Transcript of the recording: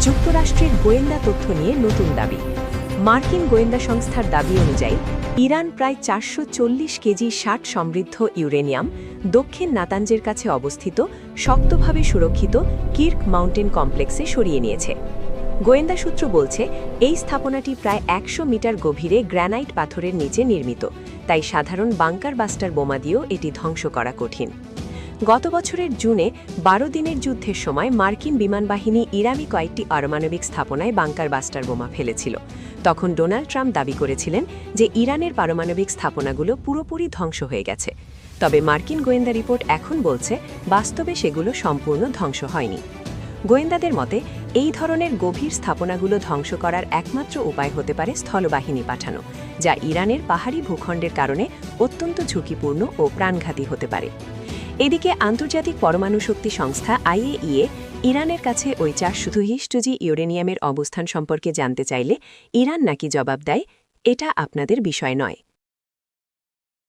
যুক্তরাষ্ট্রের গোয়েন্দা তথ্য নিয়ে নতুন দাবি। মার্কিন গোয়েন্দা সংস্থার দাবি অনুযায়ী ইরান প্রায় 440 কেজি 60 সমৃদ্ধ ইউরেনিয়াম দক্ষিণ নাতাঞ্জের কাছে অবস্থিত শক্তভাবে সুরক্ষিত কির্ক মাউন্টেন কমপ্লেক্সে সরিয়ে নিয়েছে। গোয়েন্দা সূত্র বলছে, এই স্থাপনাটি প্রায় 100 মিটার গভীরে গ্র্যানাইট পাথরের নিচে নির্মিত, তাই সাধারণ বাংকার বাস্টার বোমা দিয়েও এটি ধ্বংস করা কঠিন। গত বছরের জুনে 12 দিনের যুদ্ধের সময় মার্কিন বিমানবাহিনী ইরানি কয়েকটি পারমাণবিক স্থাপনায় বাংকার বাস্টার বোমা ফেলেছিল। তখন ডোনাল্ড ট্রাম্প দাবি করেছিলেন যে ইরানের পারমাণবিক স্থাপনাগুলো পুরোপুরি ধ্বংস হয়ে গেছে। তবে মার্কিন গোয়েন্দা রিপোর্ট এখন বলছে, বাস্তবে সেগুলো সম্পূর্ণ ধ্বংস হয়নি। গোয়েন্দাদের মতে, এই ধরনের গভীর স্থাপনাগুলো ধ্বংস করার একমাত্র উপায় হতে পারে স্থলবাহিনী পাঠানো, যা ইরানের পাহাড়ি ভূখণ্ডের কারণে অত্যন্ত ঝুঁকিপূর্ণ ও প্রাণঘাতী হতে পারে। এদিকে আন্তর্জাতিক পরমাণু শক্তি সংস্থা IAEA ইরানের কাছে ওই 420 ইউরেনিয়ামের অবস্থান সম্পর্কে জানতে চাইলে ইরান নাকি জবাব দেয়, এটা আপনাদের বিষয় নয়।